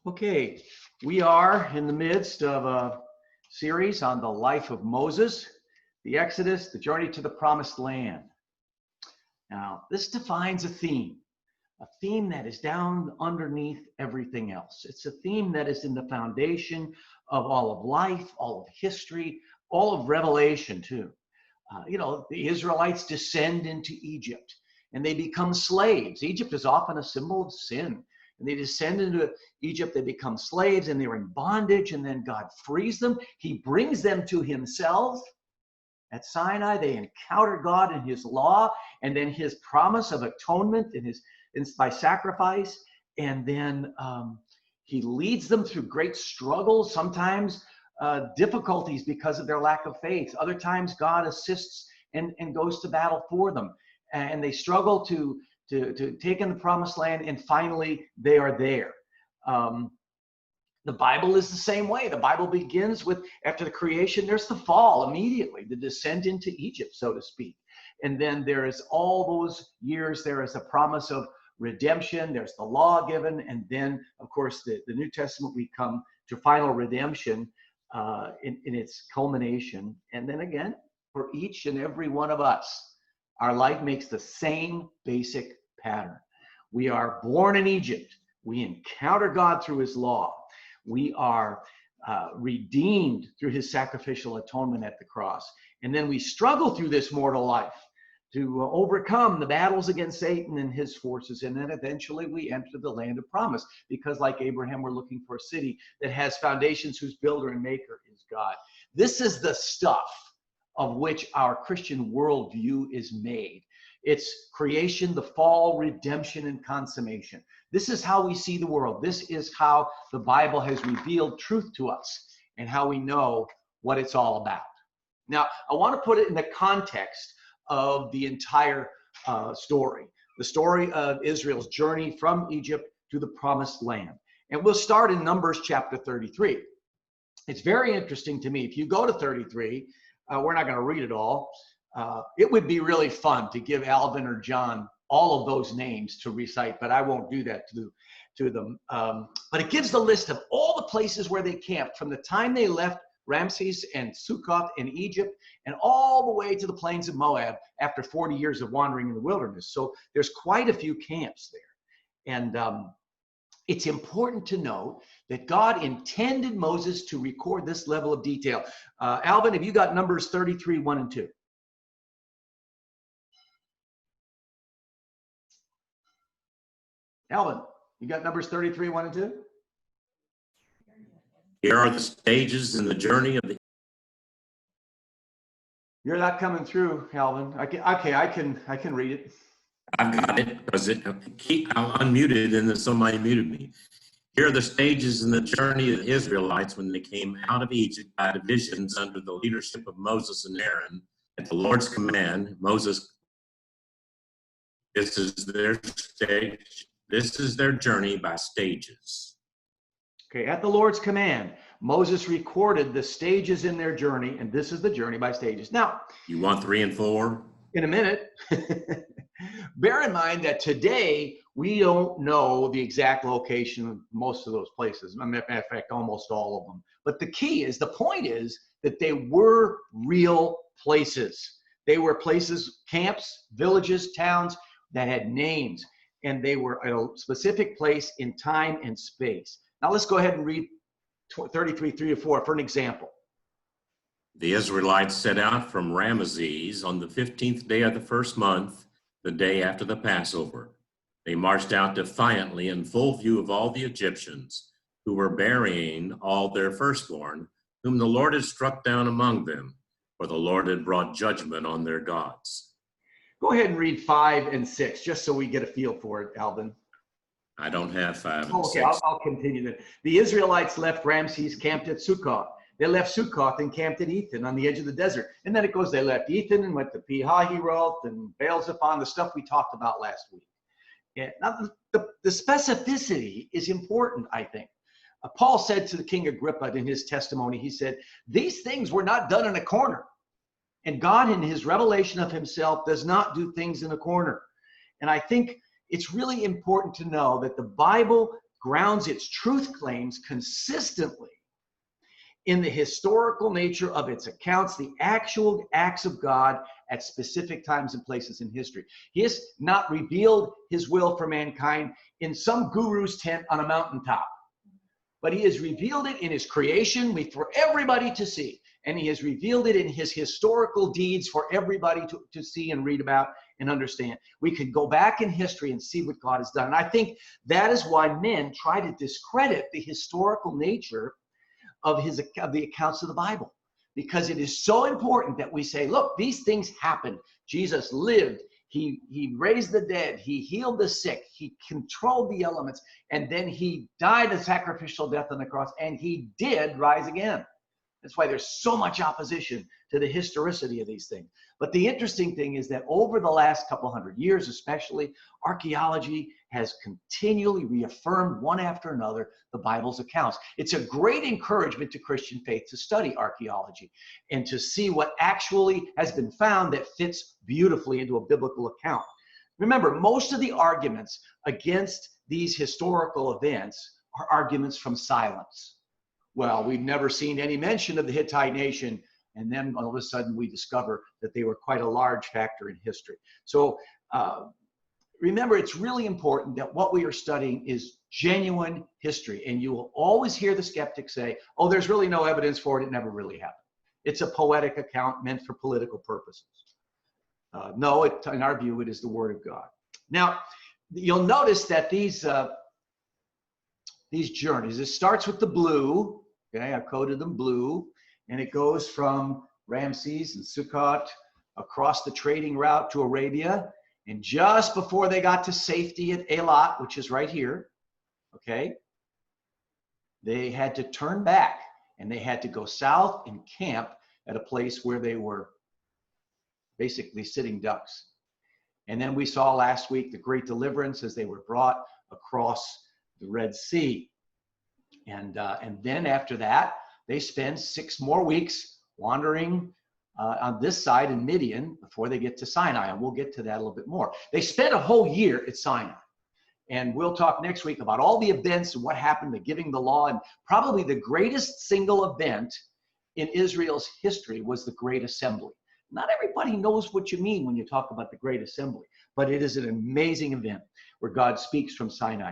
Okay, we are in the midst of a series on the life of Moses, the Exodus, the journey to the Promised Land. Now, this defines a theme that is down underneath everything else. It's a theme that is in the foundation of all of life, all of history, all of Revelation too. The Israelites descend into Egypt and they become slaves. Egypt is often a symbol of sin. And they descend into Egypt, they become slaves, and they're in bondage, and then God frees them. He brings them to himself. At Sinai, they encounter God in his law, and then his promise of atonement by sacrifice. And then he leads them through great struggles, sometimes difficulties because of their lack of faith. Other times, God assists and goes to battle for them. And they struggle to take in the Promised Land, and finally they are there. The Bible is the same way. The Bible begins with, after the creation, there's the fall immediately, the descent into Egypt, so to speak. And then there is all those years, there is a promise of redemption, there's the law given, and then, of course, the New Testament, we come to final redemption in its culmination. And then again, for each and every one of us, our life makes the same basic pattern. We are born in Egypt. We encounter God through his law. We are redeemed through his sacrificial atonement at the cross. And then we struggle through this mortal life to overcome the battles against Satan and his forces. And then eventually we enter the land of promise, because like Abraham, we're looking for a city that has foundations, whose builder and maker is God. This is the stuff of which our Christian worldview is made. It's creation, the fall, redemption, and consummation. This is how we see the world. This is how the Bible has revealed truth to us and how we know what it's all about. Now, I want to put it in the context of the entire story, the story of Israel's journey from Egypt to the Promised Land. And we'll start in Numbers chapter 33. It's very interesting to me. If you go to 33, we're not going to read it all. It would be really fun to give Alvin or John all of those names to recite, but I won't do that to them. But it gives the list of all the places where they camped from the time they left Ramses and Succoth in Egypt and all the way to the plains of Moab after 40 years of wandering in the wilderness. So there's quite a few camps there. And it's important to note that God intended Moses to record this level of detail. Alvin, have you got Numbers 33, 1 and 2? Alvin, you got Numbers 33, 1 and 2? Here are the stages in the journey of the... You're not coming through, Alvin. I can read it. I've got it, because I'm unmuted and then somebody muted me. Here are the stages in the journey of the Israelites when they came out of Egypt by divisions under the leadership of Moses and Aaron. At the Lord's command, this is their stage. This is their journey by stages. Okay, at the Lord's command, Moses recorded the stages in their journey, and this is the journey by stages. Now, you want 3 and 4? In a minute. Bear in mind that today we don't know the exact location of most of those places. In fact, almost all of them. But the point is that they were real places. They were places, camps, villages, towns that had names, and they were at a specific place in time and space. Now let's go ahead and read 33, 3 to 4 for an example. The Israelites set out from Ramesses on the 15th day of the first month, the day after the Passover. They marched out defiantly in full view of all the Egyptians, who were burying all their firstborn, whom the Lord had struck down among them, for the Lord had brought judgment on their gods. Go ahead and read 5 and 6, just so we get a feel for it, Alvin. I don't have 5 and 6. Okay, I'll continue then. The Israelites left Ramses, camped at Succoth. They left Succoth and camped at Ethan on the edge of the desert. And then it goes, they left Ethan and went to Pi-Hahiroth and Baal-Zephon, the stuff we talked about last week. Yeah, now the specificity is important, I think. Paul said to the King Agrippa in his testimony, he said, these things were not done in a corner. And God, in his revelation of himself, does not do things in a corner. And I think it's really important to know that the Bible grounds its truth claims consistently in the historical nature of its accounts, the actual acts of God at specific times and places in history. He has not revealed his will for mankind in some guru's tent on a mountaintop, but he has revealed it in his creation for everybody to see. And he has revealed it in his historical deeds for everybody to see and read about and understand. We could go back in history and see what God has done. And I think that is why men try to discredit the historical nature of the accounts of the Bible, because it is so important that we say, look, these things happened. Jesus lived. He raised the dead. He healed the sick. He controlled the elements. And then he died a sacrificial death on the cross. And he did rise again. That's why there's so much opposition to the historicity of these things. But the interesting thing is that over the last couple hundred years, especially, archaeology has continually reaffirmed one after another the Bible's accounts. It's a great encouragement to Christian faith to study archaeology and to see what actually has been found that fits beautifully into a biblical account. Remember, most of the arguments against these historical events are arguments from silence. Well, we've never seen any mention of the Hittite nation, and then all of a sudden we discover that they were quite a large factor in history. So remember, it's really important that what we are studying is genuine history, and you will always hear the skeptic say, oh, there's really no evidence for it, it never really happened. It's a poetic account meant for political purposes. No, in our view, it is the Word of God. Now, you'll notice that these journeys, it starts with the blue. Okay, I coded them blue, and it goes from Ramses and Sukkot across the trading route to Arabia, and just before they got to safety at Eilat, which is right here, okay, they had to turn back, and they had to go south and camp at a place where they were basically sitting ducks. And then we saw last week the great deliverance as they were brought across the Red Sea. And then after that, they spend 6 more weeks wandering on this side in Midian before they get to Sinai. And we'll get to that a little bit more. They spent a whole year at Sinai. And we'll talk next week about all the events and what happened, the giving the law. And probably the greatest single event in Israel's history was the Great Assembly. Not everybody knows what you mean when you talk about the Great Assembly, but it is an amazing event where God speaks from Sinai.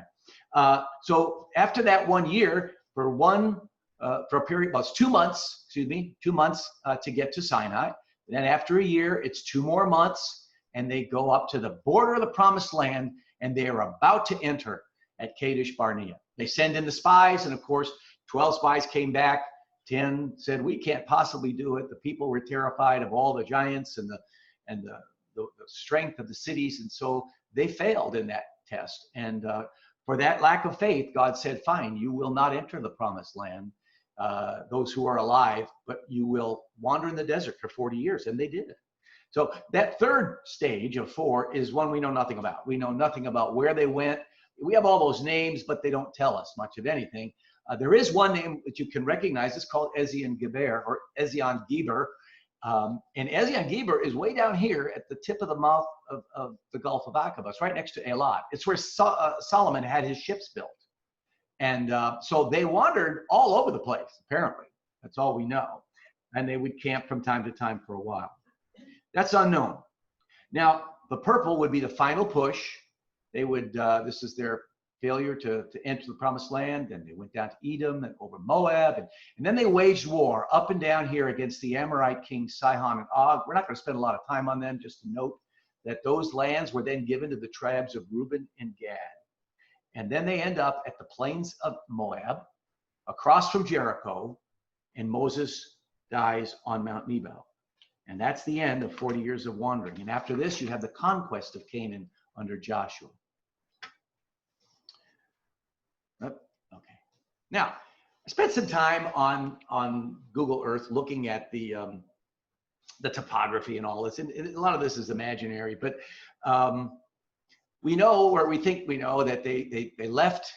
So after that 1 year, for a period, well, it's 2 months, 2 months to get to Sinai. Then after a year, it's 2 more months, and they go up to the border of the Promised Land, and they are about to enter at Kadesh Barnea. They send in the spies, and of course, 12 spies came back. 10 said, we can't possibly do it. The people were terrified of all the giants and the strength of the cities, and so they failed in that test. And for that lack of faith, God said, fine, you will not enter the Promised Land, those who are alive, but you will wander in the desert for 40 years. And they did it. So that third stage of 4 is one we know nothing about. We know nothing about where they went. We have all those names, but they don't tell us much of anything. There is one name that you can recognize. It's called Ezion-Geber, or Ezion-Geber. And Ezion-Geber is way down here at the tip of the mouth of the Gulf of Aqaba. It's right next to Eilat. It's where Solomon had his ships built. And so they wandered all over the place, apparently. That's all we know. And they would camp from time to time for a while. That's unknown. Now, the purple would be the final push. They would, this is their failure to enter the Promised Land, and they went down to Edom and over Moab, and then they waged war up and down here against the Amorite kings Sihon and Og. We're not going to spend a lot of time on them, just to note that those lands were then given to the tribes of Reuben and Gad. And then they end up at the plains of Moab, across from Jericho, and Moses dies on Mount Nebo. And that's the end of 40 years of wandering. And after this, you have the conquest of Canaan under Joshua. Okay. Now, I spent some time on Google Earth looking at the topography and all this. And a lot of this is imaginary, but we know, or we think we know, that they left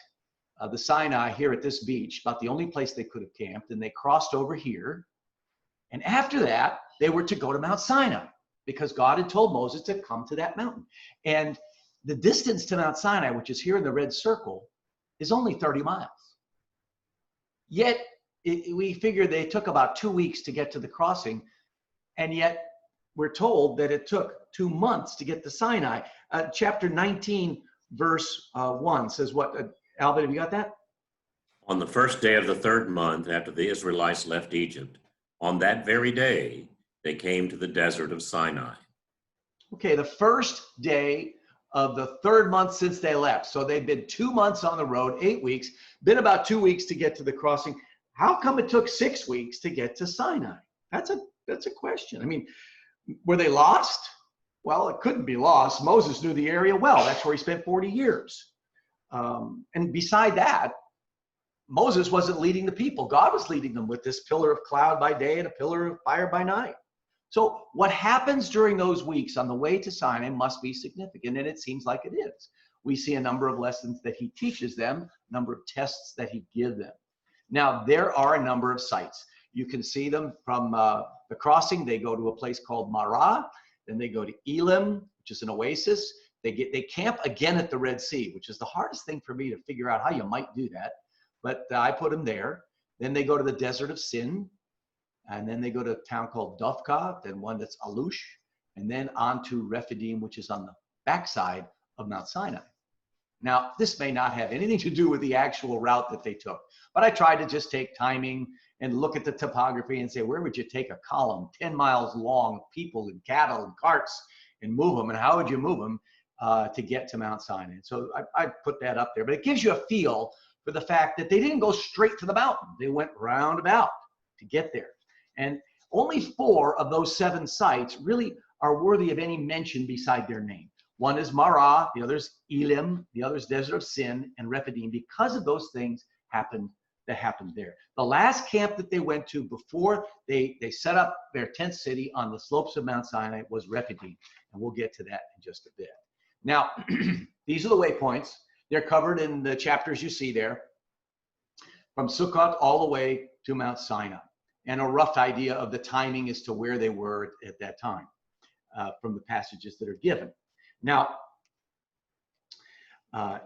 the Sinai here at this beach, about the only place they could have camped, and they crossed over here. And after that, they were to go to Mount Sinai because God had told Moses to come to that mountain. And the distance to Mount Sinai, which is here in the red circle, is only 30 miles. Yet, we figured they took about 2 weeks to get to the crossing, and yet we're told that it took 2 months to get to Sinai. Chapter 19, verse 1 says what? Albert, have you got that? On the first day of the third month after the Israelites left Egypt, on that very day, they came to the desert of Sinai. Okay, the first day of the third month since they left. So they've been 2 months on the road, 8 weeks, been about 2 weeks to get to the crossing. How come it took 6 weeks to get to Sinai? That's a question. I mean, were they lost? Well, it couldn't be lost. Moses knew the area well. That's where he spent 40 years. And beside that, Moses wasn't leading the people. God was leading them with this pillar of cloud by day and a pillar of fire by night. So what happens during those weeks on the way to Sinai must be significant, and it seems like it is. We see a number of lessons that he teaches them, a number of tests that he gives them. Now, there are a number of sites. You can see them from the crossing. They go to a place called Marah. Then they go to Elim, which is an oasis. They camp again at the Red Sea, which is the hardest thing for me to figure out how you might do that. But I put them there. Then they go to the desert of Sin. And then they go to a town called Dophka, then one that's Alush, and then on to Rephidim, which is on the backside of Mount Sinai. Now, this may not have anything to do with the actual route that they took, but I tried to just take timing and look at the topography and say, where would you take a column 10 miles long of people and cattle and carts and move them, and how would you move them to get to Mount Sinai? And so I put that up there, but it gives you a feel for the fact that they didn't go straight to the mountain. They went roundabout to get there. And only 4 of those 7 sites really are worthy of any mention beside their name. One is Marah, the other's Elim, the other's Desert of Sin, and Rephidim, because of those things that happened there. The last camp that they went to before they set up their tent city on the slopes of Mount Sinai was Rephidim, and we'll get to that in just a bit. Now, these are the waypoints. They're covered in the chapters you see there, from Sukkot all the way to Mount Sinai, and a rough idea of the timing as to where they were at that time from the passages that are given. Now,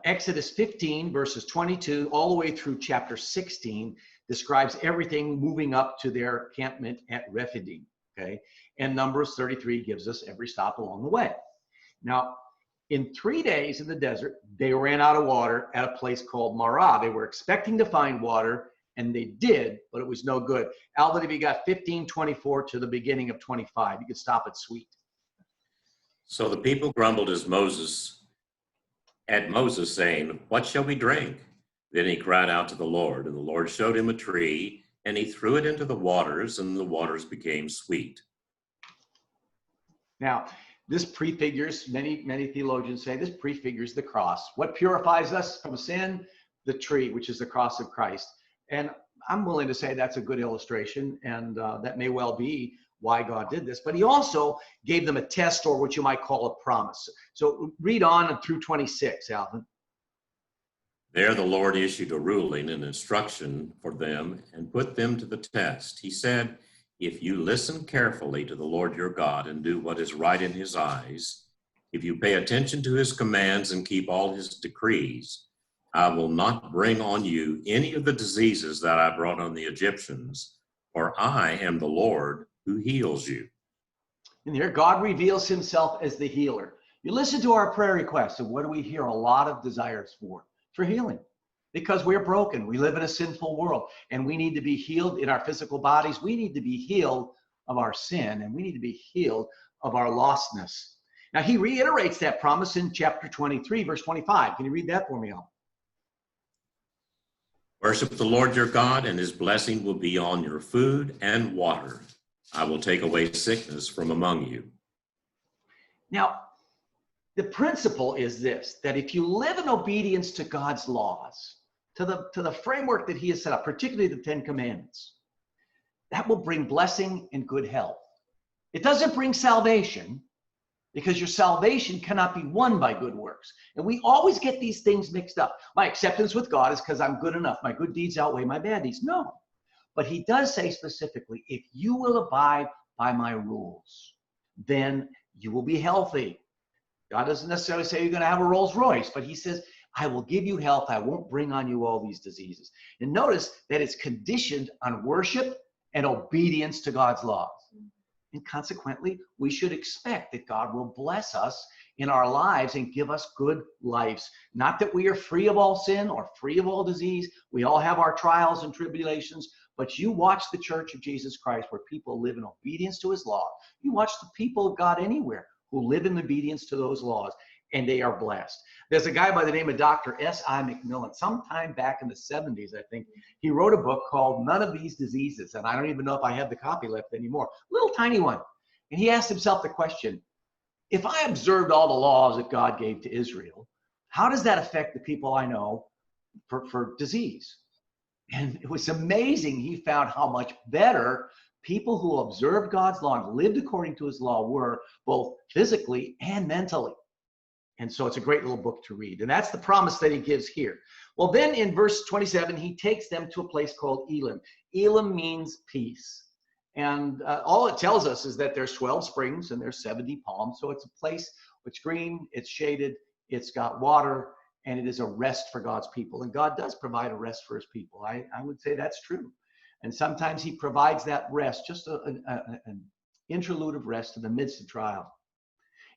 Exodus 15, verses 22, all the way through chapter 16, describes everything moving up to their encampment at Rephidim, okay? And Numbers 33 gives us every stop along the way. Now, in 3 days in the desert, they ran out of water at a place called Marah. They were expecting to find water, and they did, but it was no good. Albert, if you got 15:24 to the beginning of 25, you could stop at sweet. So the people grumbled at Moses, saying, "What shall we drink?" Then he cried out to the Lord, and the Lord showed him a tree, and he threw it into the waters, and the waters became sweet. Now, this prefigures, many theologians say, this prefigures the cross. What purifies us from sin? The tree, which is the cross of Christ. And I'm willing to say that's a good illustration, and that may well be why God did this. But he also gave them a test, or what you might call a promise. So read on through 26, Alvin. There the Lord issued a ruling and instruction for them and put them to the test. He said, "If you listen carefully to the Lord your God and do what is right in his eyes, if you pay attention to his commands and keep all his decrees, I will not bring on you any of the diseases that I brought on the Egyptians, for I am the Lord who heals you." And here God reveals himself as the healer. You listen to our prayer requests, and what do we hear a lot of desires for? For healing. Because we're broken. We live in a sinful world, and we need to be healed in our physical bodies. We need to be healed of our sin, and we need to be healed of our lostness. Now, he reiterates that promise in chapter 23, verse 25. Can you read that for me, Al? Worship the Lord your God, and his blessing will be on your food and water. I will take away sickness from among you. Now, the principle is this, that if you live in obedience to God's laws, to the framework that he has set up, particularly the 10 Commandments, that will bring blessing and good health. It doesn't bring salvation, because your salvation cannot be won by good works. And we always get these things mixed up. My acceptance with God is because I'm good enough. My good deeds outweigh my bad deeds. No. But he does say specifically, if you will abide by my rules, then you will be healthy. God doesn't necessarily say you're going to have a Rolls Royce, but he says, I will give you health. I won't bring on you all these diseases. And notice that it's conditioned on worship and obedience to God's laws. And consequently, we should expect that God will bless us in our lives and give us good lives. Not that we are free of all sin or free of all disease. We all have our trials and tribulations. But you watch the Church of Jesus Christ where people live in obedience to his law. You watch the people of God anywhere who live in obedience to those laws, and they are blessed. There's a guy by the name of Dr. S.I. McMillan. Sometime back in the 70s, I think, he wrote a book called None of These Diseases. And I don't even know if I have the copy left anymore. Little tiny one. And he asked himself the question, if I observed all the laws that God gave to Israel, how does that affect the people I know for disease? And it was amazing. He found how much better people who observed God's law and lived according to his law were, both physically and mentally. And so it's a great little book to read. And that's the promise that he gives here. Well, then in verse 27, he takes them to a place called Elim. Elim means peace. And all it tells us is that there's 12 springs and there's 70 palms. So it's a place which green, it's shaded, it's got water, and it is a rest for God's people. And God does provide a rest for his people. I would say that's true. And sometimes he provides that rest, just an interlude of rest in the midst of trial.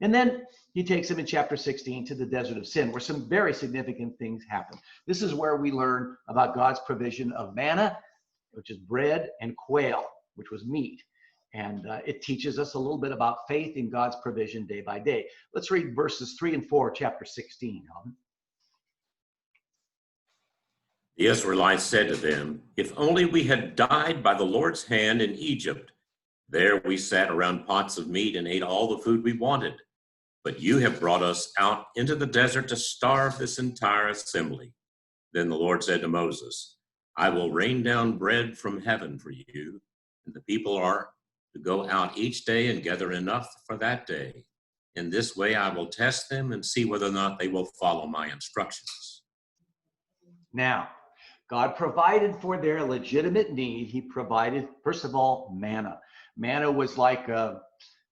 And then he takes them in chapter 16 to the desert of Sin, where some very significant things happen. This is where we learn about God's provision of manna, which is bread, and quail, which was meat. And it teaches us a little bit about faith in God's provision day by day. Let's read verses 3 and 4, chapter 16. The Israelites said to them, "If only we had died by the Lord's hand in Egypt. There we sat around pots of meat and ate all the food we wanted. But you have brought us out into the desert to starve this entire assembly." Then the Lord said to Moses, "I will rain down bread from heaven for you, and the people are to go out each day and gather enough for that day. In this way I will test them and see whether or not they will follow my instructions." Now, God provided for their legitimate need. He provided, first of all, manna. Manna was like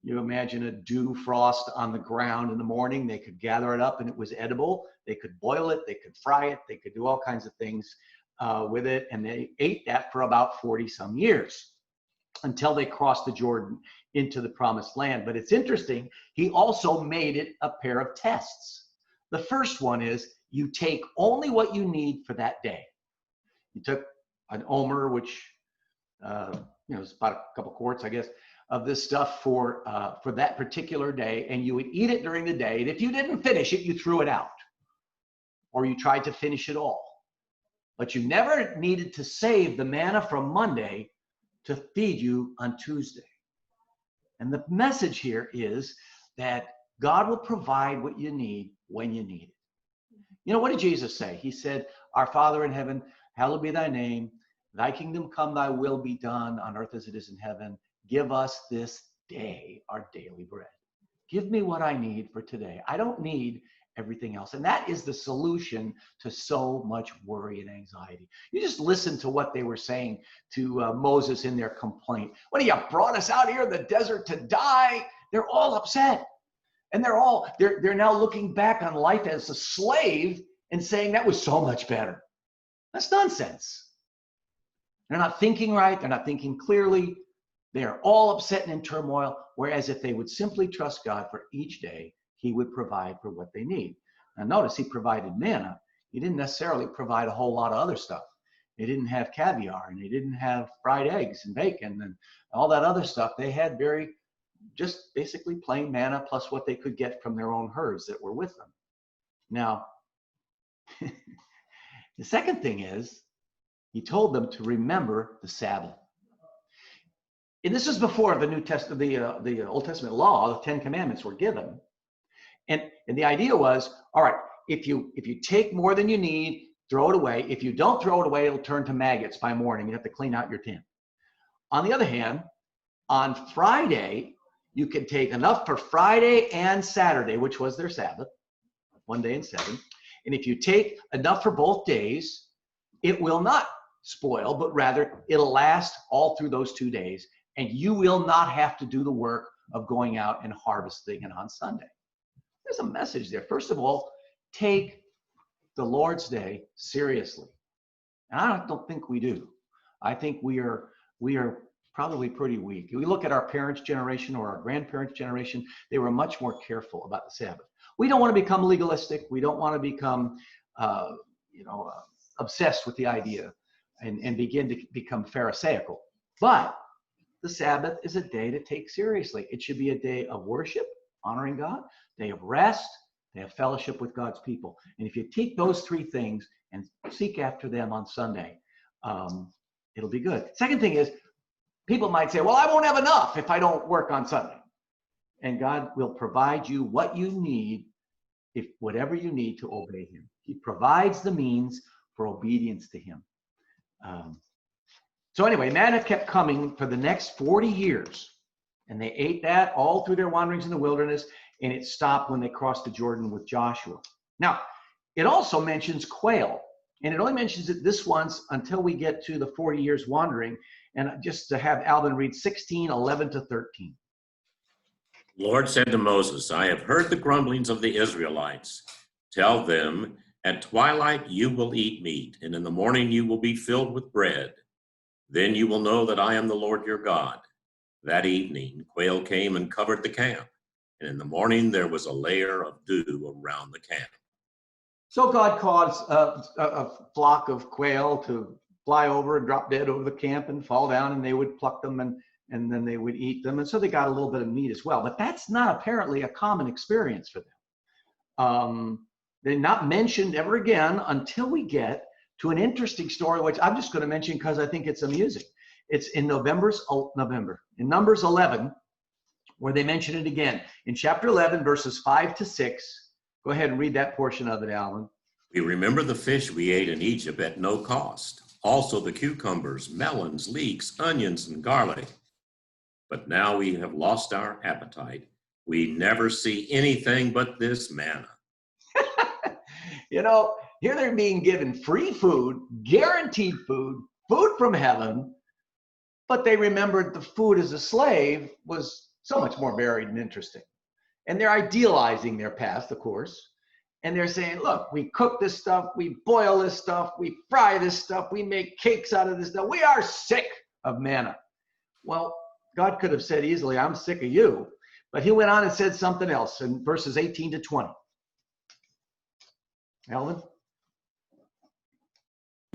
you imagine a dew frost on the ground in the morning. They could gather it up and it was edible. They could boil it, they could fry it, they could do all kinds of things with it. And they ate that for about 40 some years until they crossed the Jordan into the promised land. But it's interesting, he also made it a pair of tests. The first one is you take only what you need for that day. You took an omer, which is about a couple quarts, I guess, of this stuff for that particular day, and you would eat it during the day. And if you didn't finish it, you threw it out, or you tried to finish it all. But you never needed to save the manna from Monday to feed you on Tuesday. And the message here is that God will provide what you need when you need it. You know, what did Jesus say? He said, "Our Father in heaven, hallowed be thy name. Thy kingdom come, thy will be done on earth as it is in heaven. Give us this day our daily bread." Give me what I need for today. I don't need everything else. And that is the solution to so much worry and anxiety. You just listen to what they were saying to Moses in their complaint. "What, you brought us out here in the desert to die?" They're all upset. And they're now looking back on life as a slave and saying that was so much better. That's nonsense. They're not thinking right. They're not thinking clearly. They are all upset and in turmoil. Whereas if they would simply trust God for each day, he would provide for what they need. Now notice he provided manna. He didn't necessarily provide a whole lot of other stuff. They didn't have caviar, and they didn't have fried eggs and bacon and all that other stuff. They had just basically plain manna plus what they could get from their own herds that were with them. Now, the second thing is, he told them to remember the Sabbath. And this is before the New Testament, the Old Testament law, the 10 Commandments were given. And the idea was, all right, if you take more than you need, throw it away. If you don't throw it away, it'll turn to maggots by morning. You have to clean out your tent. On the other hand, on Friday, you can take enough for Friday and Saturday, which was their Sabbath, 1 day and 7. And if you take enough for both days, it will not spoil, but rather it'll last all through those 2 days. And you will not have to do the work of going out and harvesting it on Sunday. There's a message there. First of all, take the Lord's Day seriously? And I don't think we do. I think we are probably pretty weak. We look at our parents' generation or our grandparents' generation, they were much more careful about the Sabbath. We don't want to become legalistic. We don't want to become, obsessed with the idea and begin to become Pharisaical. But the Sabbath is a day to take seriously. It should be a day of worship, honoring God, day of rest, day of fellowship with God's people. And if you take those three things and seek after them on Sunday, it'll be good. Second thing is, people might say, well, I won't have enough if I don't work on Sunday. And God will provide you what you need, whatever you need to obey him. He provides the means for obedience to him. So anyway, manna kept coming for the next 40 years. And they ate that all through their wanderings in the wilderness. And it stopped when they crossed the Jordan with Joshua. Now, it also mentions quail. And it only mentions it this once until we get to the 40 years wandering. And just to have Alvin read 16:11-13. The Lord said to Moses, I have heard the grumblings of the Israelites. Tell them, at twilight you will eat meat, and in the morning you will be filled with bread. Then you will know that I am the Lord your God. That evening, quail came and covered the camp, and in the morning there was a layer of dew around the camp. So God caused a flock of quail to fly over and drop dead over the camp and fall down, and they would pluck them and then they would eat them. And so they got a little bit of meat as well. But that's not apparently a common experience for them. They're not mentioned ever again until we get to an interesting story, which I'm just going to mention because I think it's amusing. It's in Numbers 11, where they mention it again. In chapter 11, verses 5-6. Go ahead and read that portion of it, Alan. We remember the fish we ate in Egypt at no cost, also the cucumbers, melons, leeks, onions, and garlic. But now we have lost our appetite. We never see anything but this manna. Here they're being given free food, guaranteed food, food from heaven, but they remembered the food as a slave was so much more varied and interesting. And they're idealizing their past, of course. And they're saying, look, we cook this stuff, we boil this stuff, we fry this stuff, we make cakes out of this stuff. We are sick of manna. Well, God could have said easily, I'm sick of you. But he went on and said something else in verses 18-20. Alvin?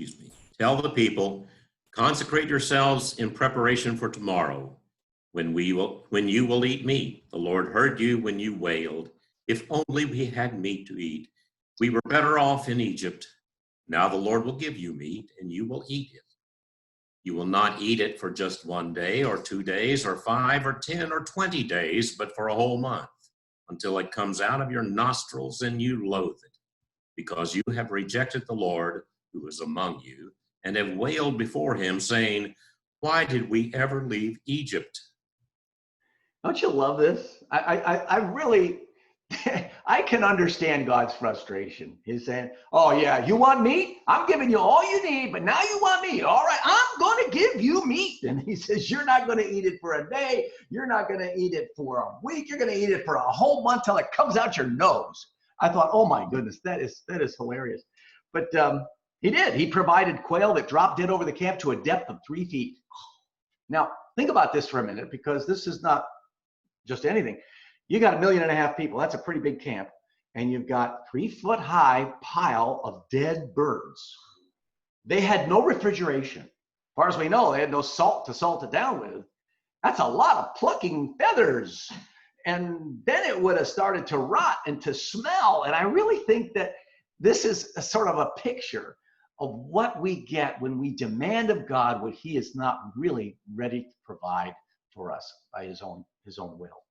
Excuse me. Tell the people, consecrate yourselves in preparation for tomorrow, when you will eat meat. The Lord heard you when you wailed, if only we had meat to eat. We were better off in Egypt. Now the Lord will give you meat, and you will eat it. You will not eat it for just 1 day or 2 days or 5 or 10 or 20 days, but for a whole month, until it comes out of your nostrils and you loathe it, because you have rejected the Lord who is among you, and have wailed before him, saying, why did we ever leave Egypt? Don't you love this? I really, I can understand God's frustration. He's saying, oh yeah, you want meat? I'm giving you all you need, but now you want meat. All right, I'm going to give you meat. And he says, you're not going to eat it for a day. You're not going to eat it for a week. You're going to eat it for a whole month till it comes out your nose. I thought, oh my goodness, that is hilarious. But he did. He provided quail that dropped dead over the camp to a depth of 3 feet. Now, think about this for a minute, because this is not just anything. You got 1.5 million people. That's a pretty big camp. And you've got 3-foot high pile of dead birds. They had no refrigeration. As far as we know, they had no salt to salt it down with. That's a lot of plucking feathers. And then it would have started to rot and to smell. And I really think that this is a sort of a picture of what we get when we demand of God what he is not really ready to provide for us by his own will.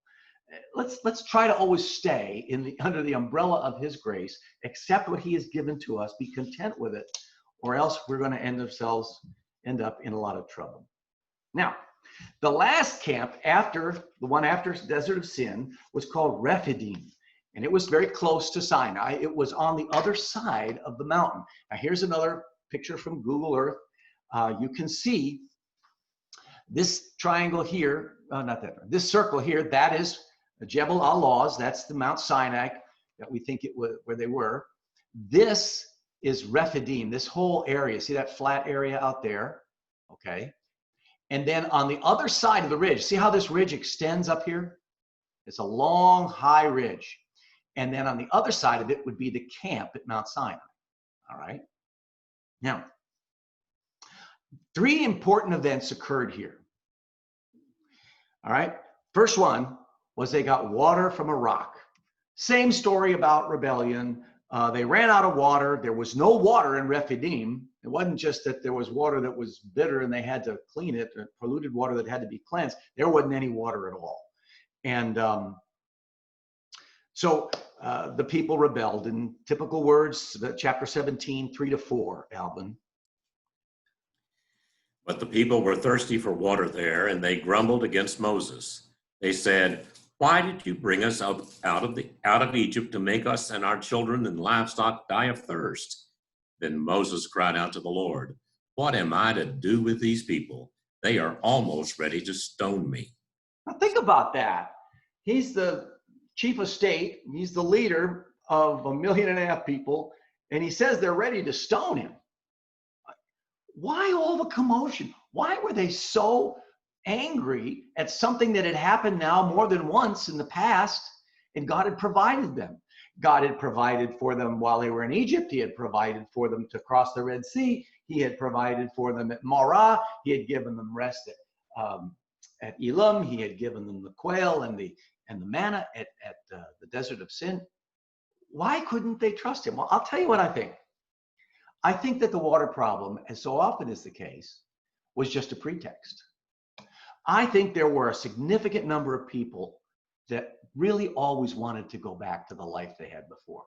Let's try to always stay under the umbrella of his grace, accept what he has given to us, be content with it, or else we're going to end up in a lot of trouble. Now, the last camp after Desert of Sin was called Rephidim, and it was very close to Sinai. It was on the other side of the mountain. Now, here's another picture from Google Earth. You can see this triangle here, this circle here, that is Jebel al-Lawz. That's the Mount Sinai that we think it was where they were. This is Rephidim, this whole area. See that flat area out there? Okay. And then on the other side of the ridge, see how this ridge extends up here? It's a long, high ridge. And then on the other side of it would be the camp at Mount Sinai. All right. Now, 3 important events occurred here. All right. First one was they got water from a rock. Same story about rebellion. They ran out of water. There was no water in Rephidim. It wasn't just that there was water that was bitter and they had to clean it, or polluted water that had to be cleansed. There wasn't any water at all. And so the people rebelled in typical words, chapter 17, 3-4, Alvin. But the people were thirsty for water there, and they grumbled against Moses. They said, "Why did you bring us out of Egypt to make us and our children and livestock die of thirst?" Then Moses cried out to the Lord, "What am I to do with these people? They are almost ready to stone me." Now think about that. He's the chief of state. He's the leader of 1.5 million people, and he says they're ready to stone him. Why all the commotion? Why were they so angry at something that had happened now more than once in the past, and God had provided them? God had provided for them while they were in Egypt. He had provided for them to cross the Red Sea. He had provided for them at Marah. He had given them rest at Elam. He had given them the quail and the manna at the desert of Sin. Why couldn't they trust him? Well, I'll tell you what I think. I think that the water problem, as so often is the case, was just a pretext. I think there were a significant number of people that really always wanted to go back to the life they had before.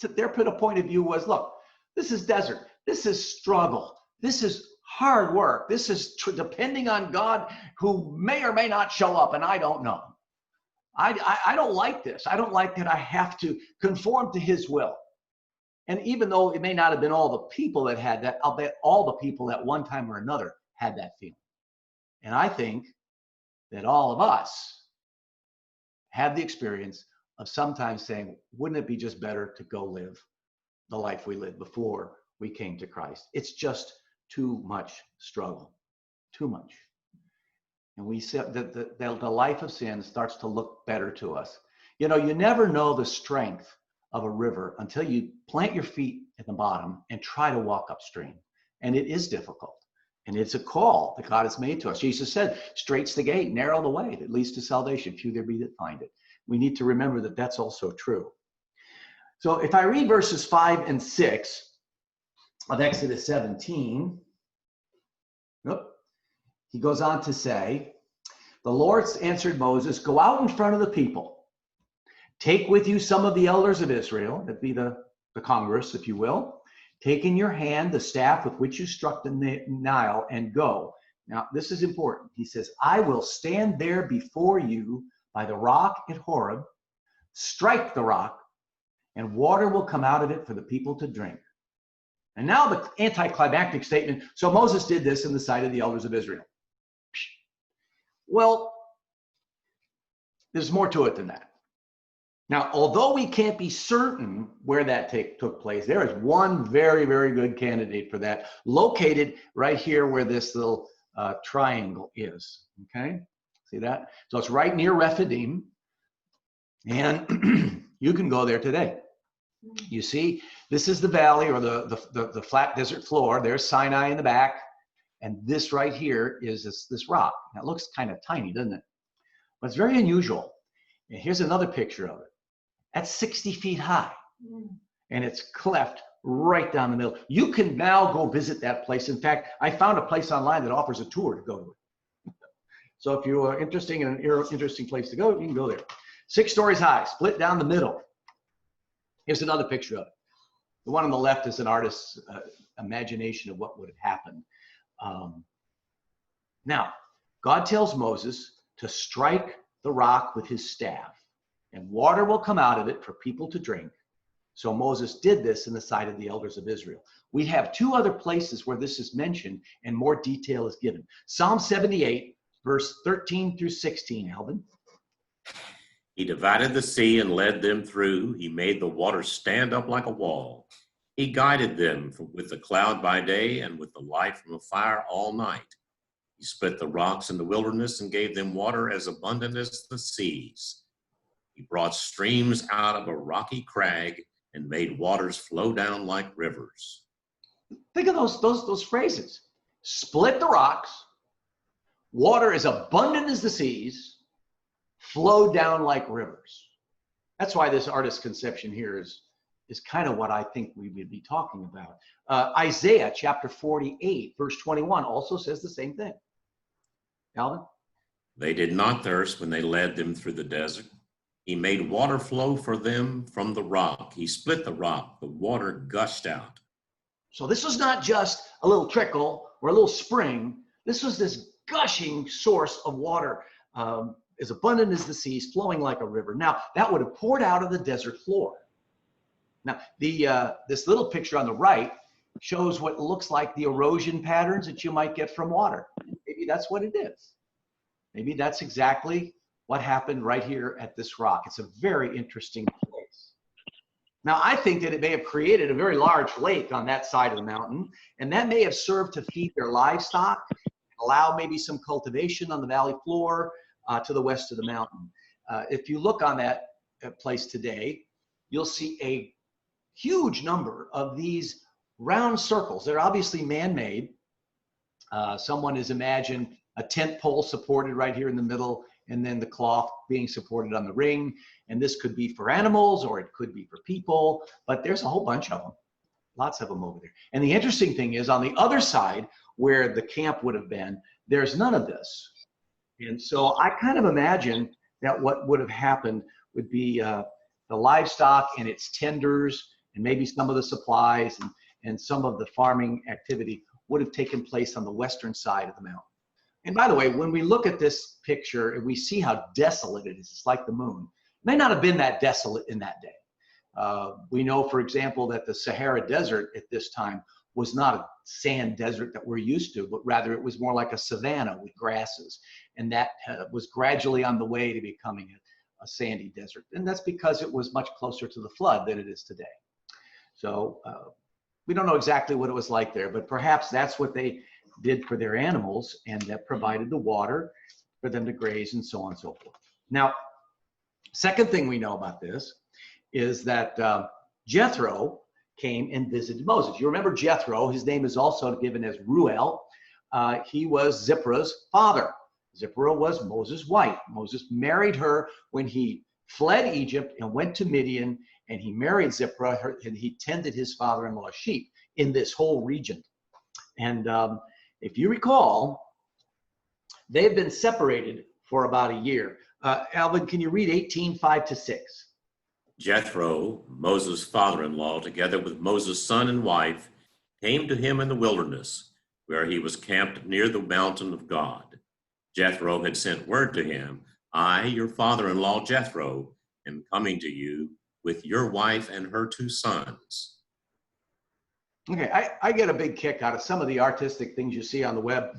Their point of view was, look, this is desert. This is struggle. This is hard work. This is depending on God, who may or may not show up, and I don't know. I don't like this. I don't like that I have to conform to his will. And even though it may not have been all the people that had that, I'll bet all the people at one time or another had that feeling. And I think that all of us have the experience of sometimes saying, wouldn't it be just better to go live the life we lived before we came to Christ? It's just too much struggle, too much. And we said that the life of sin starts to look better to us. You know, you never know the strength of a river until you plant your feet at the bottom and try to walk upstream. And it is difficult. And it's a call that God has made to us. Jesus said, straight's the gate, narrow the way that leads to salvation. Few there be that find it. We need to remember that that's also true. So if I read verses 5 and 6 of Exodus 17, he goes on to say, the Lord answered Moses, go out in front of the people. Take with you some of the elders of Israel, that'd be the Congress, if you will. Take in your hand the staff with which you struck the Nile and go. Now, this is important. He says, I will stand there before you by the rock at Horeb, strike the rock, and water will come out of it for the people to drink. And now the anticlimactic statement, so Moses did this in the sight of the elders of Israel. Well, there's more to it than that. Now, although we can't be certain where that took place, there is one very, very good candidate for that, located right here where this little triangle is, okay? See that? So it's right near Rephidim, and you can go there today. You see, this is the valley or the flat desert floor. There's Sinai in the back, and this right here is this rock. Now, it looks kind of tiny, doesn't it? But it's very unusual. And here's another picture of it. That's 60 feet high, and it's cleft right down the middle. You can now go visit that place. In fact, I found a place online that offers a tour to go to it. So if you are interested in an interesting place to go, you can go there. 6 stories high, split down the middle. Here's another picture of it. The one on the left is an artist's imagination of what would have happened. Now, God tells Moses to strike the rock with his staff, and water will come out of it for people to drink. So Moses did this in the sight of the elders of Israel. We have 2 other places where this is mentioned and more detail is given. Psalm 78, verse 13 through 16, Alvin. He divided the sea and led them through. He made the water stand up like a wall. He guided them with the cloud by day and with the light from a fire all night. He split the rocks in the wilderness and gave them water as abundant as the seas. He brought streams out of a rocky crag and made waters flow down like rivers. Think of those phrases. Split the rocks, water as abundant as the seas, flow down like rivers. That's why this artist's conception here is kind of what I think we would be talking about. Isaiah chapter 48, verse 21 also says the same thing. Alvin? They did not thirst when they led them through the desert. He made water flow for them from the rock. He split the rock. The water gushed out. So this was not just a little trickle or a little spring. This was this gushing source of water, as abundant as the seas, flowing like a river. Now, that would have poured out of the desert floor. Now, this little picture on the right shows what looks like the erosion patterns that you might get from water. Maybe that's what it is. Maybe that's exactly what happened right here at this rock. It's a very interesting place. Now, I think that it may have created a very large lake on that side of the mountain, and that may have served to feed their livestock, allow maybe some cultivation on the valley floor to the west of the mountain. If you look on that place today, you'll see a huge number of these round circles. They're obviously man-made. Someone has imagined a tent pole supported right here in the middle, and then the cloth being supported on the ring. And this could be for animals or it could be for people, but there's a whole bunch of them, lots of them over there. And the interesting thing is on the other side where the camp would have been, there's none of this. And so I kind of imagine that what would have happened would be the livestock and its tenders and maybe some of the supplies and some of the farming activity would have taken place on the western side of the mountain. And by the way, when we look at this picture and we see how desolate it is, it's like the moon. It may not have been that desolate in that day. We know, for example, that the Sahara Desert at this time was not a sand desert that we're used to, but rather it was more like a savanna with grasses. And that was gradually on the way to becoming a sandy desert. And that's because it was much closer to the flood than it is today. So we don't know exactly what it was like there, but perhaps that's what they did for their animals, and that provided the water for them to graze and so on and so forth. Now, second thing we know about this is that Jethro came and visited Moses. You remember Jethro, his name is also given as Ruel. He was Zipporah's father. Zipporah was Moses' wife. Moses married her when he fled Egypt and went to Midian, and he married Zipporah, and he tended his father-in-law's sheep in this whole region. And if you recall, they've been separated for about a year. Alvin, can you read 18:5-6? Jethro, Moses' father-in-law, together with Moses' son and wife, came to him in the wilderness, where he was camped near the mountain of God. Jethro had sent word to him, I, your father-in-law Jethro, am coming to you with your wife and her 2 sons. Okay, I get a big kick out of some of the artistic things you see on the web.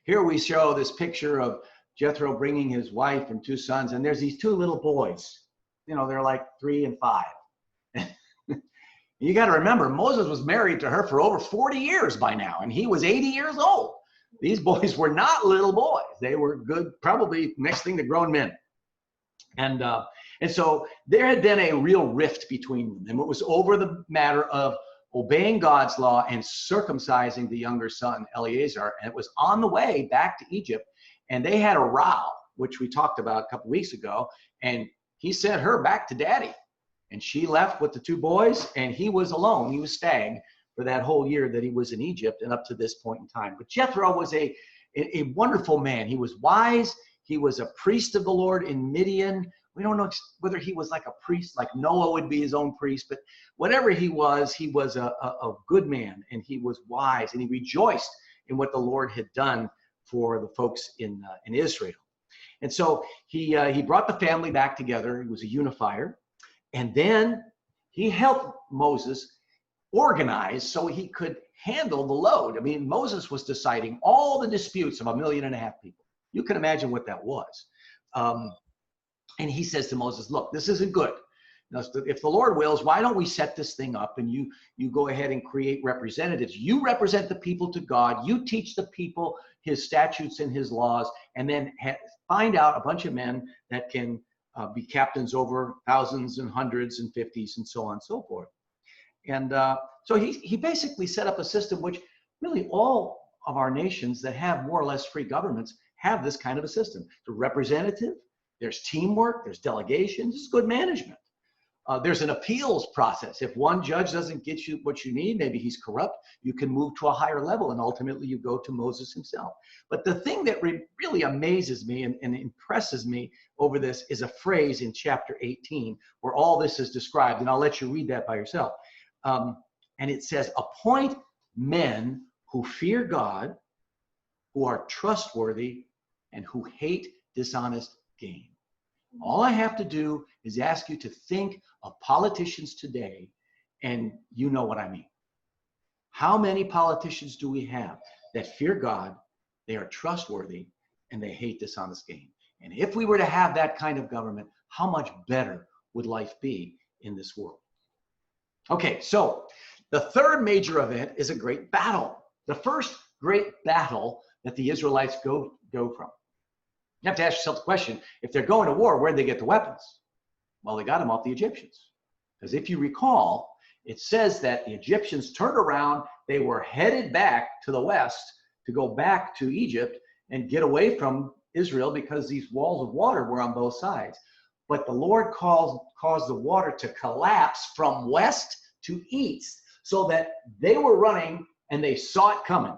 Here we show this picture of Jethro bringing his wife and 2 sons, and there's these 2 little boys. You know, they're like 3 and 5. You got to remember, Moses was married to her for over 40 years by now, and he was 80 years old. These boys were not little boys. They were good, probably next thing to grown men. And so there had been a real rift between them, and it was over the matter of obeying God's law and circumcising the younger son, Eleazar. And it was on the way back to Egypt, and they had a row, which we talked about a couple weeks ago, and he sent her back to daddy. And she left with the 2 boys, and he was alone. He was stag for that whole year that he was in Egypt and up to this point in time. But Jethro was a wonderful man. He was wise. He was a priest of the Lord in Midian. We don't know whether he was like a priest, like Noah would be his own priest, but whatever he was a good man, and he was wise, and he rejoiced in what the Lord had done for the folks in Israel. And so he brought the family back together. He was a unifier. And then he helped Moses organize so he could handle the load. I mean, Moses was deciding all the disputes of 1.5 million people. You can imagine what that was. And he says to Moses, look, this isn't good. Now, if the Lord wills, why don't we set this thing up and you go ahead and create representatives? You represent the people to God. You teach the people his statutes and his laws, and then find out a bunch of men that can be captains over thousands and hundreds and fifties and so on and so forth. And so he basically set up a system which really all of our nations that have more or less free governments have this kind of a system. The representative, there's teamwork, there's delegations, it's good management. There's an appeals process. If one judge doesn't get you what you need, maybe he's corrupt, you can move to a higher level, and ultimately you go to Moses himself. But the thing that really amazes me and impresses me over this is a phrase in chapter 18 where all this is described, and I'll let you read that by yourself. And it says, appoint men who fear God, who are trustworthy, and who hate dishonest gain. All I have to do is ask you to think of politicians today, and you know what I mean. How many politicians do we have that fear God, they are trustworthy, and they hate dishonest gain? And if we were to have that kind of government, how much better would life be in this world? Okay, so the third major event is a great battle. The first great battle that the Israelites go from. You have to ask yourself the question, if they're going to war, where'd they get the weapons? Well, they got them off the Egyptians. Because if you recall, it says that the Egyptians turned around, they were headed back to the west to go back to Egypt and get away from Israel because these walls of water were on both sides. But the Lord caused the water to collapse from west to east so that they were running and they saw it coming.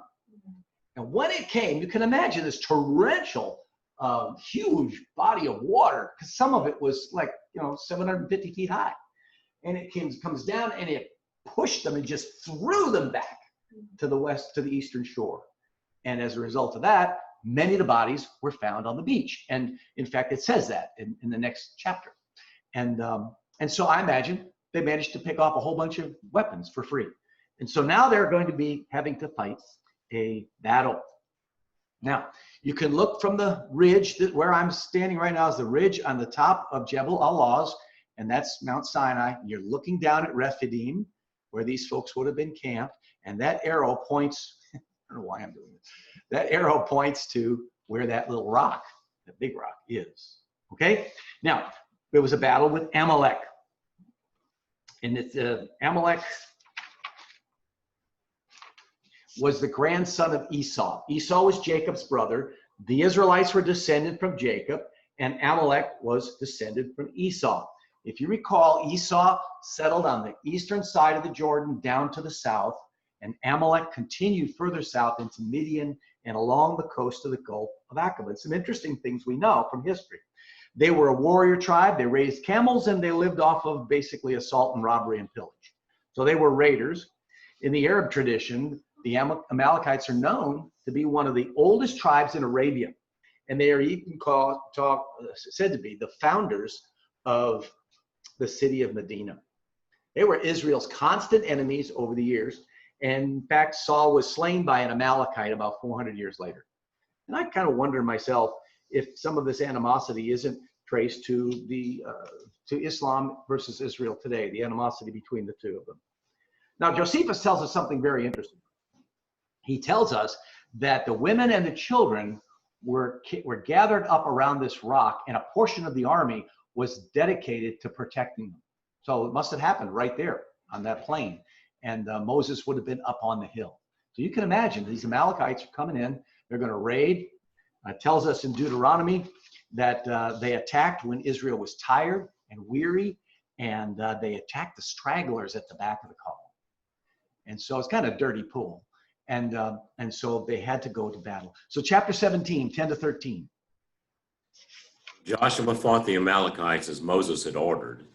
And when it came, you can imagine this torrential, huge body of water, because some of it was like, 750 feet high. And it comes down and it pushed them and just threw them back to the west, to the eastern shore. And as a result of that, many of the bodies were found on the beach. And in fact, it says that in the next chapter. And so I imagine they managed to pick off a whole bunch of weapons for free. And so now they're going to be having to fight a battle. Now, you can look from the ridge, where I'm standing right now is the ridge on the top of Jebel al-Lawz, and that's Mount Sinai. You're looking down at Rephidim, where these folks would have been camped, and that arrow points, I don't know why I'm doing this, that arrow points to where that little rock, that big rock, is. Okay? Now, there was a battle with Amalek, and it's Amalek was the grandson of Esau. Esau was Jacob's brother. The Israelites were descended from Jacob, and Amalek was descended from Esau. If you recall, Esau settled on the eastern side of the Jordan down to the south, and Amalek continued further south into Midian and along the coast of the Gulf of Aqaba. Some interesting things we know from history. They were a warrior tribe. They raised camels, and they lived off of basically assault and robbery and pillage. So they were raiders. In the Arab tradition, the Amalekites are known to be one of the oldest tribes in Arabia, and they are even said to be the founders of the city of Medina. They were Israel's constant enemies over the years, and in fact, Saul was slain by an Amalekite about 400 years later. And I kind of wonder myself if some of this animosity isn't traced to Islam versus Israel today, the animosity between the two of them. Now, Josephus tells us something very interesting. He tells us that the women and the children were gathered up around this rock, and a portion of the army was dedicated to protecting them. So it must have happened right there on that plain, and Moses would have been up on the hill. So you can imagine these Amalekites are coming in. They're going to raid. It tells us in Deuteronomy that they attacked when Israel was tired and weary, and they attacked the stragglers at the back of the column. And so it's kind of a dirty pool. And so they had to go to battle. So chapter 17, 10 to 13. Joshua fought the Amalekites as Moses had ordered,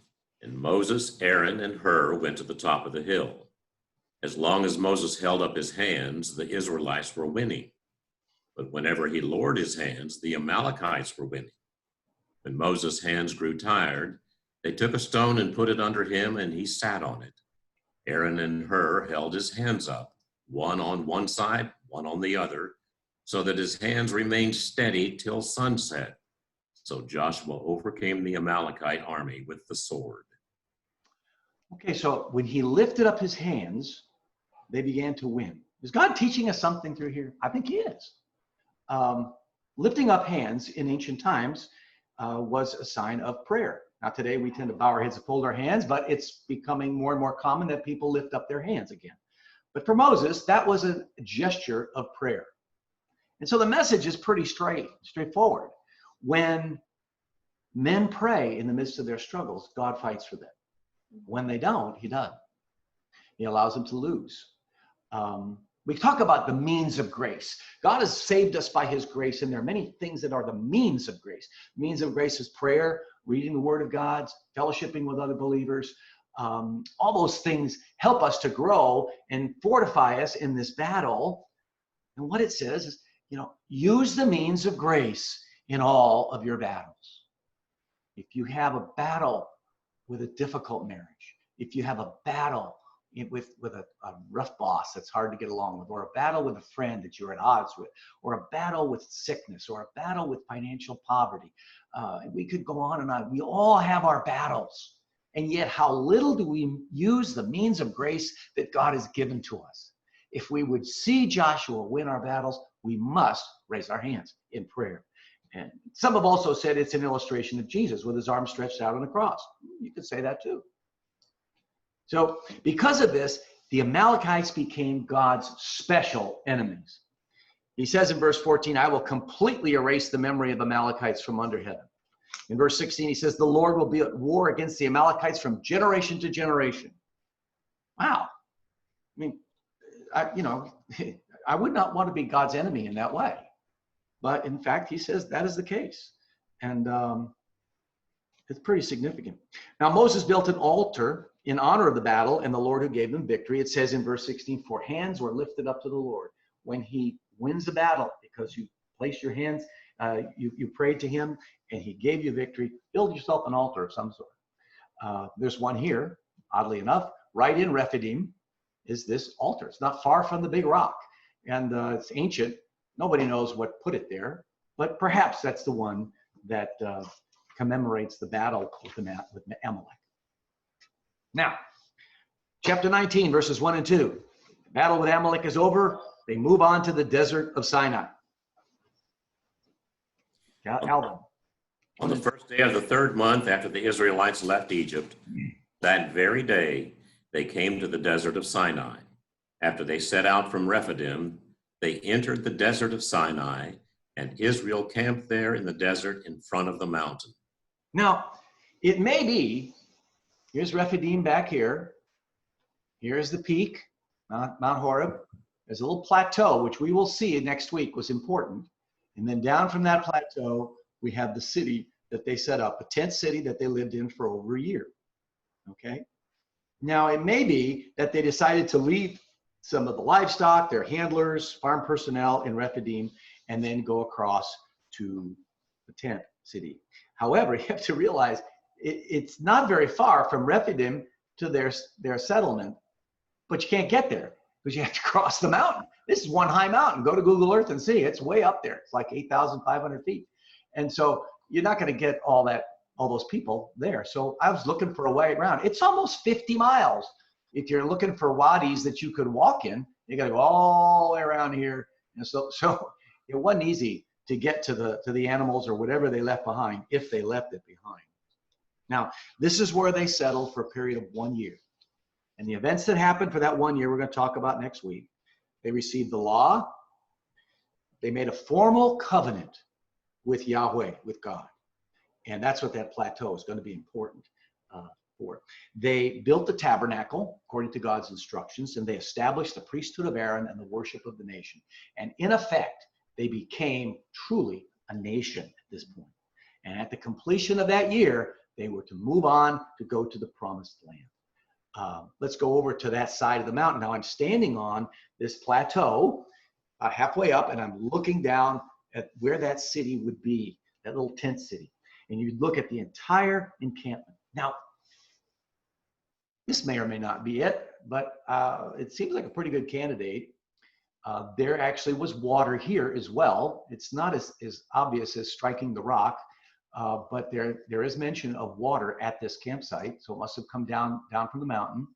and Moses, Aaron, and Hur went to the top of the hill. As long as Moses held up his hands, the Israelites were winning. But whenever he lowered his hands, the Amalekites were winning. When Moses' hands grew tired, they took a stone and put it under him, and he sat on it. Aaron and Hur held his hands up, one on one side, one on the other, so that his hands remained steady till sunset. So Joshua overcame the Amalekite army with the sword. Okay, so when he lifted up his hands, they began to win. Is God teaching us something through here? I think he is. Lifting up hands in ancient times was a sign of prayer. Now today we tend to bow our heads and fold our hands, but it's becoming more and more common that people lift up their hands again. But for Moses, that was a gesture of prayer. And so the message is pretty straightforward. When men pray in the midst of their struggles, God fights for them. When they don't, he doesn't. He allows them to lose. We talk about the means of grace. God has saved us by his grace, and there are many things that are the means of grace. Means of grace is prayer, reading the word of God, fellowshipping with other believers. All those things help us to grow and fortify us in this battle. And what it says is, use the means of grace in all of your battles. If you have a battle with a difficult marriage, if you have a battle with a rough boss that's hard to get along with, or a battle with a friend that you're at odds with, or a battle with sickness, or a battle with financial poverty. We could go on and on. We all have our battles. And yet how little do we use the means of grace that God has given to us? If we would see Joshua win our battles, we must raise our hands in prayer. And some have also said it's an illustration of Jesus with his arms stretched out on the cross. You could say that too. So because of this, the Amalekites became God's special enemies. He says in verse 14, I will completely erase the memory of Amalekites from under heaven. In verse 16, he says, the Lord will be at war against the Amalekites from generation to generation. Wow. I mean, I would not want to be God's enemy in that way. But in fact, he says that is the case. And it's pretty significant. Now, Moses built an altar in honor of the battle and the Lord who gave them victory. It says in verse 16, for hands were lifted up to the Lord when he wins the battle, because you placed your hands, you prayed to him, and he gave you victory. Build yourself an altar of some sort. There's one here, oddly enough, right in Rephidim is this altar. It's not far from the big rock, and it's ancient. Nobody knows what put it there, but perhaps that's the one that commemorates the battle with Amalek. Now, chapter 19, verses 1 and 2. The battle with Amalek is over. They move on to the desert of Sinai. Alvin. On the first day of the third month after the Israelites left Egypt, that very day they came to the desert of Sinai. After they set out from Rephidim, they entered the desert of Sinai, and Israel camped there in the desert in front of the mountain. Now, it may be, here's Rephidim back here. Here's the peak, Mount Horeb. There's a little plateau, which we will see next week was important. And then down from that plateau, we have the city that they set up, a tent city that they lived in for over a year. Okay? Now, it may be that they decided to leave some of the livestock, their handlers, farm personnel in Rephidim, and then go across to the tent city. However, you have to realize it's not very far from Rephidim to their settlement, but you can't get there because you have to cross the mountain. This is one high mountain. Go to Google Earth and see. It's way up there. It's like 8,500 feet. And so you're not going to get all those people there. So I was looking for a way around. It's almost 50 miles. If you're looking for wadis that you could walk in, you got to go all the way around here. And so it wasn't easy to get to the animals or whatever they left behind, if they left it behind. Now, this is where they settled for a period of 1 year. And the events that happened for that 1 year, we're going to talk about next week. They received the law. They made a formal covenant with Yahweh, with God. And that's what that plateau is going to be important for. They built the tabernacle according to God's instructions, and they established the priesthood of Aaron and the worship of the nation. And in effect, they became truly a nation at this point. And at the completion of that year, they were to move on to go to the promised land. Let's go over to that side of the mountain. Now I'm standing on this plateau halfway up, and I'm looking down at where that city would be, that little tent city. And you look at the entire encampment. Now, this may or may not be it, but it seems like a pretty good candidate. There actually was water here as well. It's not as obvious as striking the rock. but there is mention of water at this campsite, so it must have come down from the mountain.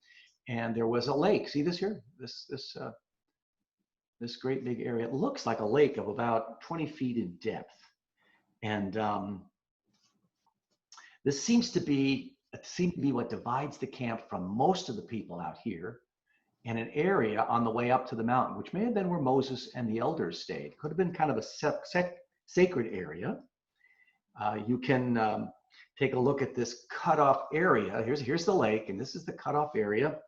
And there was a lake. See this here? This great big area. It looks like a lake of about 20 feet in depth. And this seems to be what divides the camp from most of the people out here, and an area on the way up to the mountain, which may have been where Moses and the elders stayed. Could have been kind of a sacred area. You can take a look at this cutoff area. Here's the lake, and this is the cutoff area.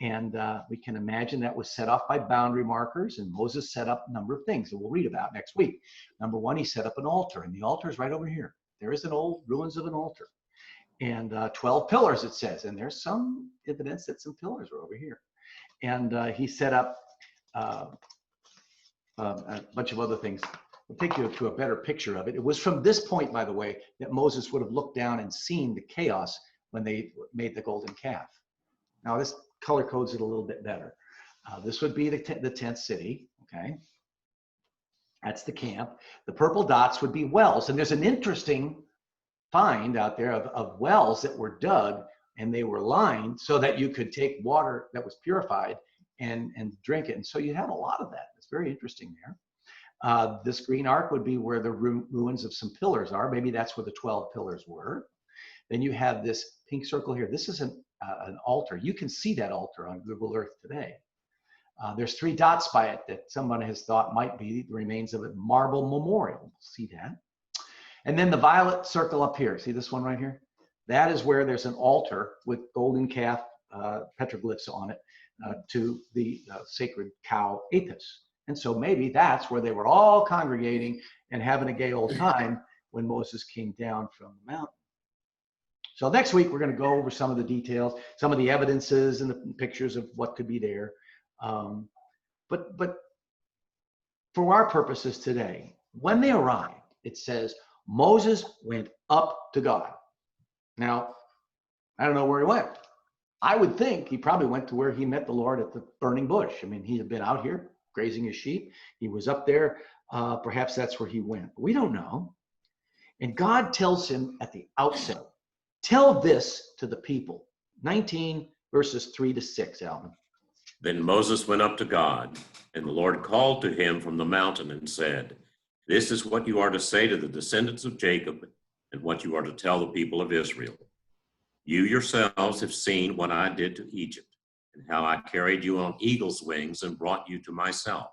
And we can imagine that was set off by boundary markers, and Moses set up a number of things that we'll read about next week. Number one, he set up an altar, and the altar is right over here. There is an old ruins of an altar. And 12 pillars, it says, and there's some evidence that some pillars are over here. And he set up a bunch of other things. I'll take you to a better picture of it. It was from this point, by the way, that Moses would have looked down and seen the chaos when they made the golden calf. Now, this color codes it a little bit better. This would be the tent city, okay? That's the camp. The purple dots would be wells. And there's an interesting find out there of wells that were dug, and they were lined so that you could take water that was purified and drink it. And so you have a lot of that. It's very interesting there. This green arc would be where the ruins of some pillars are. Maybe that's where the 12 pillars were. Then you have this pink circle here. This is an altar. You can see that altar on Google Earth today. There's 3 dots by it that someone has thought might be the remains of a marble memorial. See that? And then the violet circle up here. See this one right here? That is where there's an altar with golden calf petroglyphs on it to the sacred cow Apis. And so maybe that's where they were all congregating and having a gay old time when Moses came down from the mountain. So next week, we're going to go over some of the details, some of the evidences and the pictures of what could be there. But for our purposes today, when they arrived, it says, Moses went up to God. Now, I don't know where he went. I would think he probably went to where he met the Lord at the burning bush. I mean, he had been out here grazing his sheep. He was up there. Perhaps that's where he went. But we don't know. And God tells him at the outset, tell this to the people. 19 verses 3 to 6, Alvin. Then Moses went up to God, and the Lord called to him from the mountain and said, this is what you are to say to the descendants of Jacob, and what you are to tell the people of Israel. You yourselves have seen what I did to Egypt, and how I carried you on eagle's wings and brought you to myself.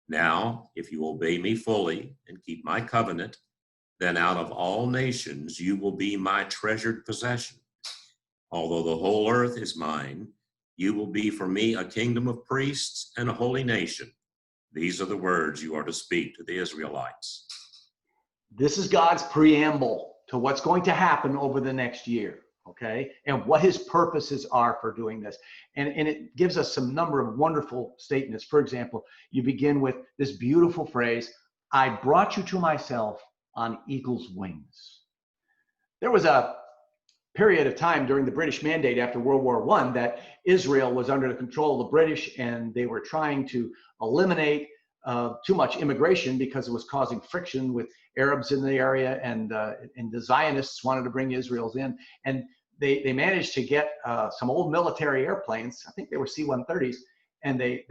Now, if you obey me fully and keep my covenant, then out of all nations you will be my treasured possession. Although the whole earth is mine, you will be for me a kingdom of priests and a holy nation. These are the words you are to speak to the Israelites. This is God's preamble to what's going to happen over the next year, okay? And what his purposes are for doing this. And it gives us some number of wonderful statements. For example, you begin with this beautiful phrase, I brought you to myself on eagle's wings. There was a period of time during the British Mandate after World War I that Israel was under the control of the British, and they were trying to eliminate too much immigration because it was causing friction with Arabs in the area, and the Zionists wanted to bring Israelis in. And they managed to get some old military airplanes, I think they were C-130s, and they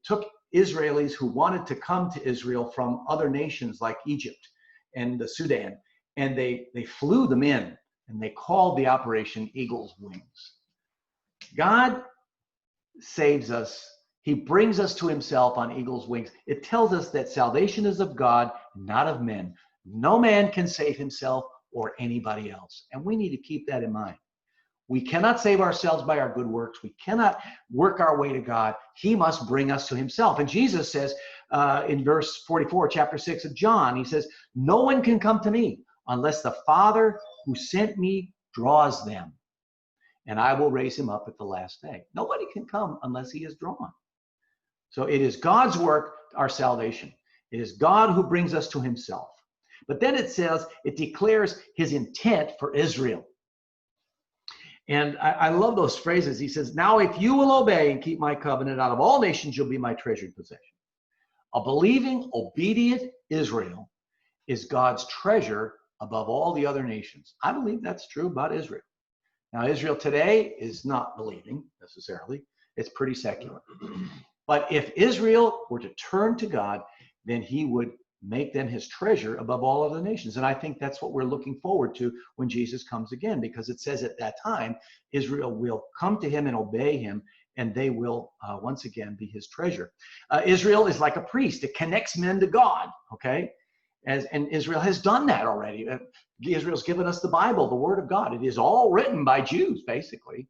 took Israelis who wanted to come to Israel from other nations like Egypt and the Sudan, and they flew them in, and they called the operation Eagle's Wings. God saves us. He brings us to himself on eagle's wings. It tells us that salvation is of God, not of men. No man can save himself or anybody else. And we need to keep that in mind. We cannot save ourselves by our good works. We cannot work our way to God. He must bring us to himself. And Jesus says in verse 44, chapter 6 of John, he says, no one can come to me unless the Father who sent me draws them, and I will raise him up at the last day. Nobody can come unless he is drawn. So it is God's work, our salvation. It is God who brings us to himself. But then it says, it declares his intent for Israel. And I love those phrases. He says, now if you will obey and keep my covenant, out of all nations you'll be my treasured possession. A believing, obedient Israel is God's treasure above all the other nations. I believe that's true about Israel. Now, Israel today is not believing necessarily. It's pretty secular. But if Israel were to turn to God, then he would make them his treasure above all other nations. And I think that's what we're looking forward to when Jesus comes again, because it says at that time, Israel will come to him and obey him, and they will once again be his treasure. Israel is like a priest. It connects men to God, okay? And Israel has done that already. Israel's given us the Bible, the Word of God. It is all written by Jews, basically.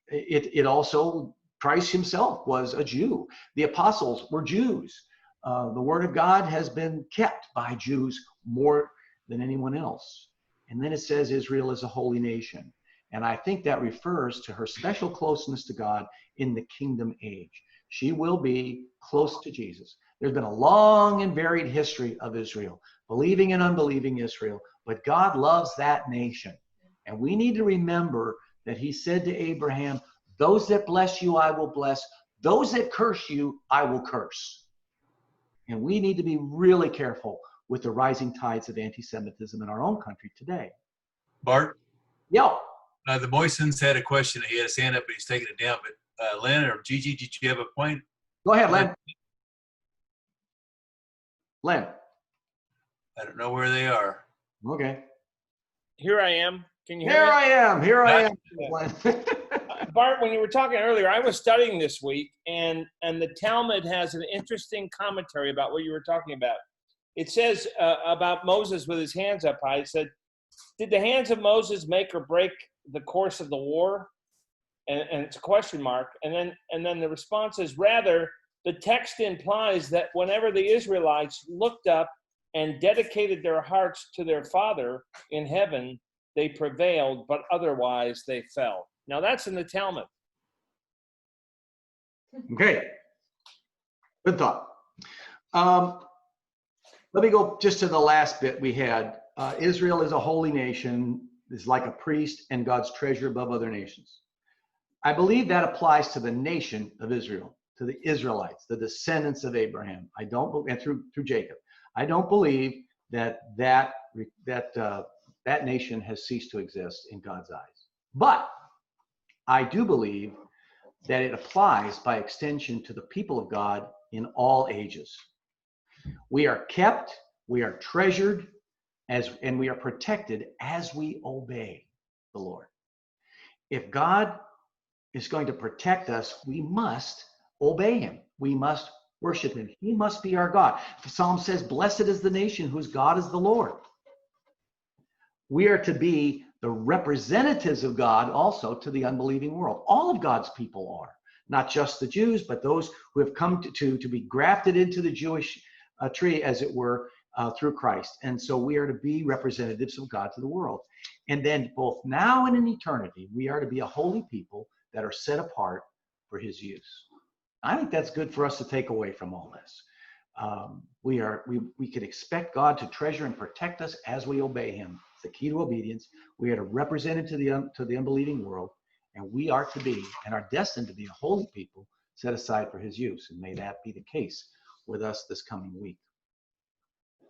It also, Christ himself was a Jew. The apostles were Jews. The Word of God has been kept by Jews more than anyone else. And then it says Israel is a holy nation. And I think that refers to her special closeness to God in the kingdom age. She will be close to Jesus. There's been a long and varied history of Israel, believing and unbelieving Israel, but God loves that nation. And we need to remember that he said to Abraham, those that bless you, I will bless. Those that curse you, I will curse. And we need to be really careful with the rising tides of anti-Semitism in our own country today. Bart? Yo. The Boysons had a question. He had his hand up, but he's taking it down. But Len or Gigi, did you have a point? Go ahead, Len. Len. I don't know where they are. Okay. Here I am. Can you hear me? Here I am. Bart, when you were talking earlier, I was studying this week, and the Talmud has an interesting commentary about what you were talking about. It says about Moses with his hands up high. It said, did the hands of Moses make or break the course of the war? And it's a question mark. And then the response is, rather, the text implies that whenever the Israelites looked up and dedicated their hearts to their Father in heaven, they prevailed, but otherwise they fell. Now that's in the Talmud. Okay. Good thought. Let me go just to the last bit we had. Israel is a holy nation, is like a priest and God's treasure above other nations. I believe that applies to the nation of Israel, to the Israelites, the descendants of Abraham. I don't, and through Jacob. I don't believe that nation has ceased to exist in God's eyes. But I do believe that it applies by extension to the people of God in all ages. We are kept, we are treasured, and we are protected as we obey the Lord. If God is going to protect us, we must obey him. We must worship him. He must be our God. The Psalm says, blessed is the nation whose God is the Lord. We are to be the representatives of God also to the unbelieving world. All of God's people are, not just the Jews, but those who have come to be grafted into the Jewish tree, as it were, through Christ. And so we are to be representatives of God to the world. And then both now and in eternity, we are to be a holy people that are set apart for his use. I think that's good for us to take away from all this. We can expect God to treasure and protect us as we obey him. It's the key to obedience. We are to represent it to the unbelieving world, and we are to be and are destined to be a holy people set aside for his use. And may that be the case with us this coming week.